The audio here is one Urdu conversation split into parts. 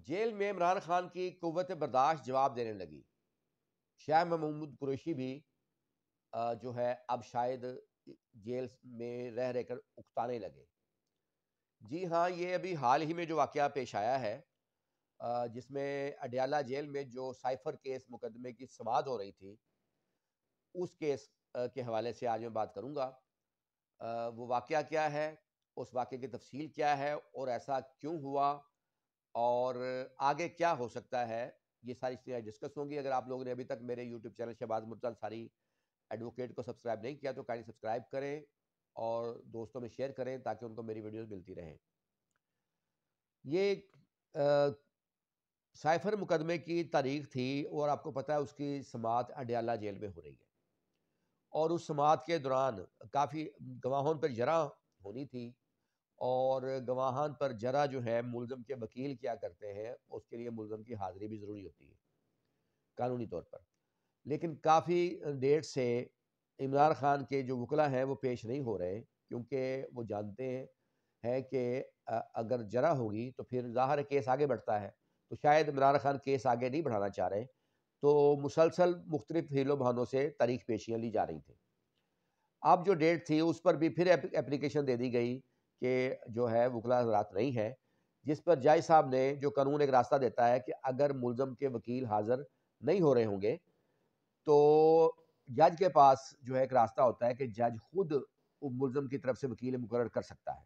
جیل میں عمران خان کی قوت برداشت جواب دینے لگی۔ شاہ محمود قریشی بھی جو ہے اب شاید جیل میں رہ رہ کر اکتانے لگے۔ جی ہاں، یہ ابھی حال ہی میں جو واقعہ پیش آیا ہے، جس میں اڈیالہ جیل میں جو سائفر کیس مقدمے کی سماعت ہو رہی تھی، اس کیس کے حوالے سے آج میں بات کروں گا۔ وہ واقعہ کیا ہے، اس واقعے کی تفصیل کیا ہے اور ایسا کیوں ہوا، اور آگے کیا ہو سکتا ہے، یہ ساری چیزیں ڈسکس ہوں گی۔ اگر آپ لوگوں نے ابھی تک میرے YouTube channel Shahbaz Murtaza Ansari advocate کو سبسکرائب نہیں کیا تو کائنڈلی سبسکرائب کریں اور دوستوں میں شیئر کریں تاکہ ان کو میری ویڈیوز ملتی رہیں۔ یہ سائفر مقدمے کی تاریخ تھی اور آپ کو پتہ ہے اس کی سماعت اڈیالہ جیل میں ہو رہی ہے، اور اس سماعت کے دوران کافی گواہوں پر جرح ہونی تھی، اور گواہان پر جرح جو ہے ملزم کے وکیل کیا کرتے ہیں، اس کے لیے ملزم کی حاضری بھی ضروری ہوتی ہے قانونی طور پر۔ لیکن کافی ڈیٹ سے عمران خان کے جو وکلا ہیں وہ پیش نہیں ہو رہے، کیونکہ وہ جانتے ہیں کہ اگر جرح ہوگی تو پھر ظاہر کیس آگے بڑھتا ہے، تو شاید عمران خان کیس آگے نہیں بڑھانا چاہ رہے، تو مسلسل مختلف ہیل و بہانوں سے تاریخ پیشیاں لی جا رہی تھیں۔ اب جو ڈیٹ تھی اس پر بھی پھر اپلیکیشن دے دی گئی کہ جو ہے وکلا حضرات نہیں ہے، جس پر جج صاحب نے جو قانون ایک راستہ دیتا ہے کہ اگر ملزم کے وکیل حاضر نہیں ہو رہے ہوں گے تو جج کے پاس جو ہے ایک راستہ ہوتا ہے کہ جج خود ملزم کی طرف سے وکیل مقرر کر سکتا ہے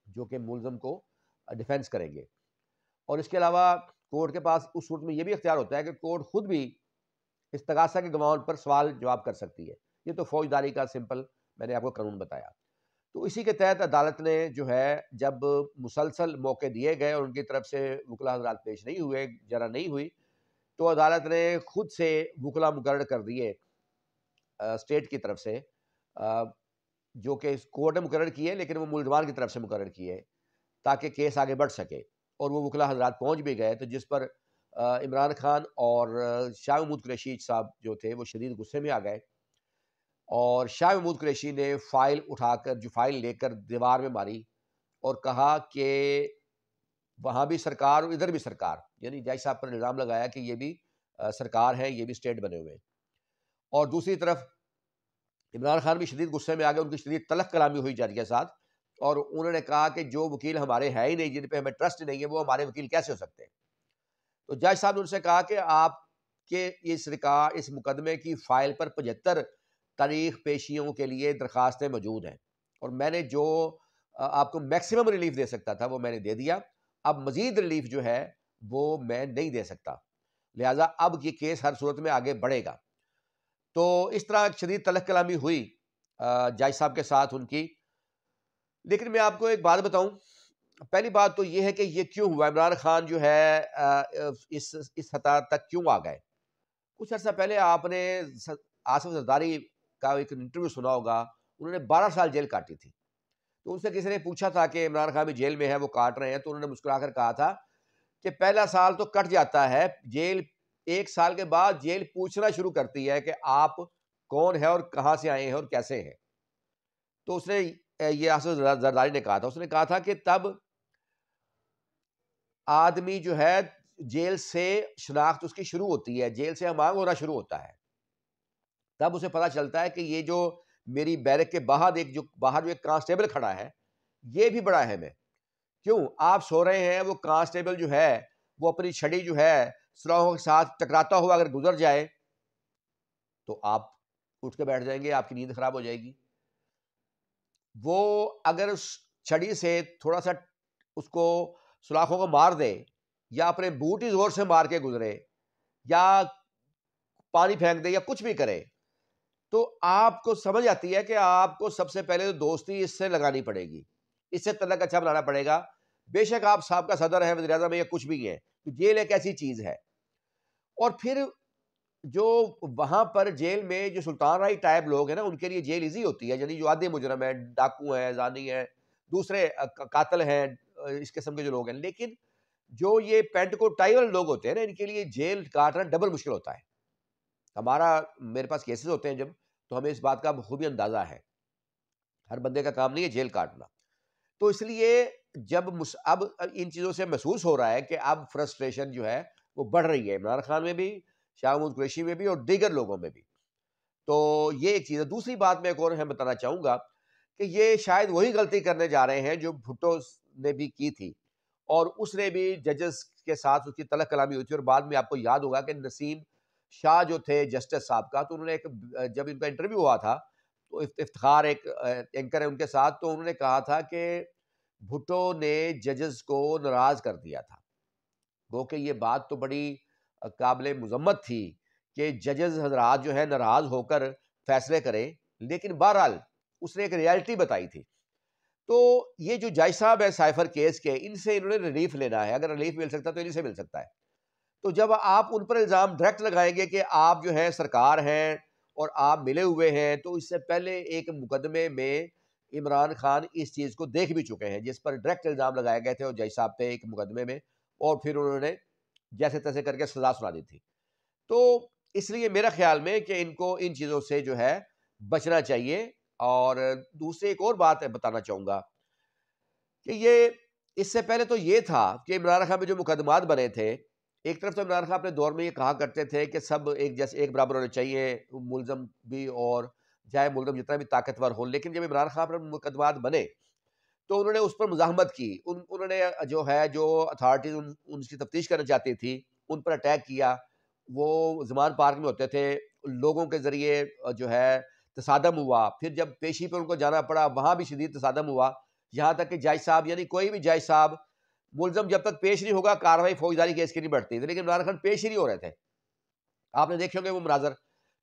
جو کہ ملزم کو ڈیفینس کریں گے، اور اس کے علاوہ کورٹ کے پاس اس صورت میں یہ بھی اختیار ہوتا ہے کہ کورٹ خود بھی استغاثہ کے گواہوں پر سوال جواب کر سکتی ہے۔ یہ تو فوجداری کا سمپل میں نے آپ کو قانون بتایا۔ تو اسی کے تحت عدالت نے جو ہے جب مسلسل موقع دیے گئے اور ان کی طرف سے وکلا حضرات پیش نہیں ہوئے، جرح نہیں ہوئی، تو عدالت نے خود سے وکلا مقرر کر دیے اسٹیٹ کی طرف سے، جو کہ کورٹ نے مقرر کیے لیکن وہ ملزمان کی طرف سے مقرر کیے تاکہ کیس آگے بڑھ سکے، اور وہ وکلا حضرات پہنچ بھی گئے، تو جس پر عمران خان اور شاہ محمود قریشی صاحب جو تھے وہ شدید غصے میں آ گئے، اور شاہ محمود قریشی نے فائل اٹھا کر جو فائل لے کر دیوار میں ماری اور کہا کہ وہاں بھی سرکار اور ادھر بھی سرکار، یعنی جج صاحب پر الزام لگایا کہ یہ بھی سرکار ہے، یہ بھی اسٹیٹ بنے ہوئے ہیں۔ اور دوسری طرف عمران خان بھی شدید غصے میں آ گئے، ان کی شدید تلخ کلامی ہوئی جج کے ساتھ، اور انہوں نے کہا کہ جو وکیل ہمارے ہے ہی نہیں، جن پہ ہمیں ٹرسٹ نہیں ہے، وہ ہمارے وکیل کیسے ہو سکتے ہیں۔ تو جج صاحب نے ان سے کہا کہ آپ کے اس مقدمے کی فائل پر 75 تاریخ پیشیوں کے لیے درخواستیں موجود ہیں، اور میں نے جو آپ کو میکسیمم ریلیف دے سکتا تھا وہ میں نے دے دیا، اب مزید ریلیف جو ہے وہ میں نہیں دے سکتا، لہٰذا اب یہ کیس ہر صورت میں آگے بڑھے گا۔ تو اس طرح شدید تلخ کلامی ہوئی جج صاحب کے ساتھ ان کی۔ لیکن میں آپ کو ایک بات بتاؤں، پہلی بات تو یہ ہے کہ یہ کیوں ہوا، عمران خان جو ہے اس سطح تک کیوں آ گئے۔ کچھ عرصہ پہلے آپ نے آصف زرداری کا ایک انٹرویو سنا ہوگا، انہوں نے 12 سال جیل کاٹی تھی، تو ان سے کسی نے پوچھا تھا کہ عمران خان بھی جیل میں ہے، وہ کاٹ رہے ہیں، تو انہوں نے مسکرا کر کہا تھا کہ پہلا سال تو کٹ جاتا ہے، جیل 1 سال کے بعد جیل پوچھنا شروع کرتی ہے کہ آپ کون ہیں اور کہاں سے آئے ہیں اور کیسے ہیں۔ تو اس نے یہ آصف زرداری نے کہا تھا، اس نے کہا تھا کہ تب آدمی جو ہے جیل سے شناخت اس کی شروع ہوتی ہے، جیل سے ہمانگ ہونا شروع ہوتا ہے، تب اسے پتہ چلتا ہے کہ یہ جو میری بیرک کے باہر جو ایک کانسٹیبل کھڑا ہے یہ بھی بڑا اہم ہے۔ کیوں آپ سو رہے ہیں، وہ کانسٹیبل جو ہے وہ اپنی چھڑی جو ہے سلاحوں کے ساتھ ٹکراتا ہوا اگر گزر جائے تو آپ اٹھ کے بیٹھ جائیں گے، آپ کی نیند خراب ہو جائے گی۔ وہ اگر اس چھڑی سے تھوڑا سا اس کو سلاخوں کو مار دے، یا اپنے بوٹ ہی زور سے مار کے گزرے، یا پانی پھینک دے، یا کچھ بھی کرے، تو آپ کو سمجھ آتی ہے کہ آپ کو سب سے پہلے تو دوستی اس سے لگانی پڑے گی، اس سے تعلق اچھا بنانا پڑے گا، بے شک آپ سابقہ صدر ہیں، وزیر اعظم ہیں، یا کچھ بھی ہیں، تو جیل ایک ایسی چیز ہے۔ اور پھر جو وہاں پر جیل میں جو سلطان رائی ٹائپ لوگ ہیں نا، ان کے لیے جیل ایزی ہوتی ہے، یعنی جو عادی مجرم ہیں، ڈاکو ہیں، زانی ہیں، دوسرے قاتل ہیں، اس قسم کے جو لوگ ہیں، لیکن جو یہ پینٹ کو ٹائی والے لوگ ہوتے ہیں نا، ان کے لیے جیل کاٹنا ڈبل مشکل ہوتا ہے۔ میرے پاس کیسز ہوتے ہیں جب، تو ہمیں اس بات کا بخوبی اندازہ ہے، ہر بندے کا کام نہیں ہے جیل کاٹنا۔ تو اس لیے اب ان چیزوں سے محسوس ہو رہا ہے کہ اب فرسٹریشن جو ہے وہ بڑھ رہی ہے عمران خان میں بھی، شاہ محمود قریشی میں بھی، اور دیگر لوگوں میں بھی. تو یہ ایک چیز ہے. دوسری بات میں ایک اور بتانا چاہوں گا کہ یہ شاید وہی غلطی کرنے جا رہے ہیں جو بھٹو نے بھی کی تھی، اور اس نے بھی ججز کے ساتھ اس کی تلخ کلامی ہوئی تھی. اور بعد میں آپ کو یاد ہوگا کہ نسیم شاہ جو تھے جسٹس صاحب کا، تو انہوں نے جب ان کا انٹرویو ہوا تھا تو افتخار ایک اینکر ہے ان کے ساتھ، تو انہوں نے کہا تھا کہ بھٹو نے ججز کو ناراض کر دیا تھا. گو کہ یہ بات تو بڑی قابل مذمت تھی کہ ججز حضرات جو ہے ناراض ہو کر فیصلے کریں، لیکن بہرحال اس نے ایک ریالٹی بتائی تھی. تو یہ جو جج صاحب ہے سائفر کیس کے، ان سے انہوں نے ریلیف لینا ہے. اگر ریلیف مل سکتا ہے تو انہیں سے مل سکتا ہے. تو جب آپ ان پر الزام ڈائریکٹ لگائیں گے کہ آپ جو ہے سرکار ہیں اور آپ ملے ہوئے ہیں، تو اس سے پہلے ایک مقدمے میں عمران خان اس چیز کو دیکھ بھی چکے ہیں جس پر ڈائریکٹ الزام لگائے گئے تھے اور جج صاحب پہ ایک مقدمے میں، اور پھر انہوں نے جیسے تیسے کر کے سزا سنا دی تھی. تو اس لیے میرا خیال میں کہ ان کو ان چیزوں سے جو ہے بچنا چاہیے. اور دوسری ایک اور بات بتانا چاہوں گا کہ یہ اس سے پہلے تو یہ تھا کہ عمران خان میں جو مقدمات بنے تھے، ایک طرف تو عمران خان اپنے دور میں یہ کہا کرتے تھے کہ سب ایک جیسے ایک برابر ہونے چاہیے، ملزم بھی اور چاہے ملزم جتنا بھی طاقتور ہو. لیکن جب عمران خان پر مقدمات بنے تو انہوں نے اس پر مزاحمت کی. انہوں نے جو اتھارٹیز ان کی تفتیش کرنا چاہتی تھی ان پر اٹیک کیا. وہ زمان پارک میں ہوتے تھے، لوگوں کے ذریعے جو ہے تصادم ہوا. پھر جب پیشی پر ان کو جانا پڑا وہاں بھی شدید تصادم ہوا، یہاں تک کہ جج صاحب یعنی کوئی بھی جج صاحب ملزم جب تک پیش نہیں ہوگا کاروائی فوجداری کیس کی نہیں بڑھتی. لیکن عمران خان پیش ہی نہیں ہو رہے تھے، آپ نے دیکھے ہوں گے وہ مناظر.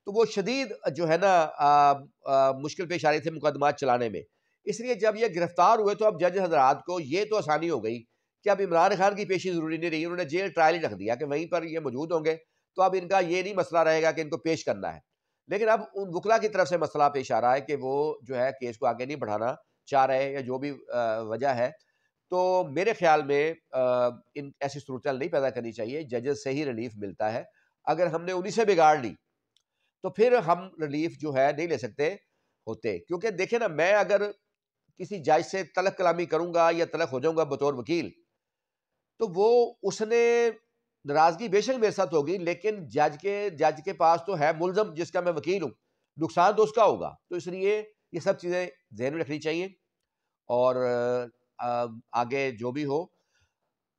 تو وہ شدید جو ہے نا مشکل پیش آ رہی تھے مقدمات چلانے میں. اس لیے جب یہ گرفتار ہوئے تو اب جج حضرات کو یہ تو آسانی ہو گئی کہ اب عمران خان کی پیشی ضروری نہیں رہی. انہوں نے جیل ٹرائل ہی رکھ دیا کہ وہیں پر یہ موجود ہوں گے، تو اب ان کا یہ نہیں مسئلہ رہے گا کہ ان کو پیش کرنا ہے. لیکن اب ان وکلا کی طرف سے مسئلہ پیش آ رہا ہے کہ وہ جو ہے کیس کو آگے نہیں بڑھانا چاہ رہے یا جو بھی وجہ ہے. تو میرے خیال میں ان ایسی صورتحال نہیں پیدا کرنی چاہیے. ججز سے ہی ریلیف ملتا ہے. اگر ہم نے انہی سے بگاڑ لی تو پھر ہم ریلیف جو ہے نہیں لے سکتے ہوتے. کیونکہ دیکھیں نا، میں اگر کسی جج سے تلخ کلامی کروں گا یا تلخ ہو جاؤں گا بطور وکیل، تو وہ اس نے ناراضگی بے شک میرے ساتھ ہوگی، لیکن جج کے پاس تو ہے ملزم جس کا میں وکیل ہوں، نقصان تو اس کا ہوگا. تو اس لیے یہ سب چیزیں ذہن میں رکھنی چاہیے. اور آگے جو بھی ہو،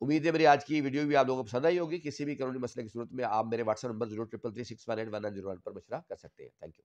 امید ہے میری آج کی ویڈیو بھی آپ لوگوں کو پسند آئی ہوگی. کسی بھی قانونی مسئلے کی صورت میں آپ میرے واٹس ایپ نمبر 0333618101 پر مشورہ کر سکتے ہیں. Thank you.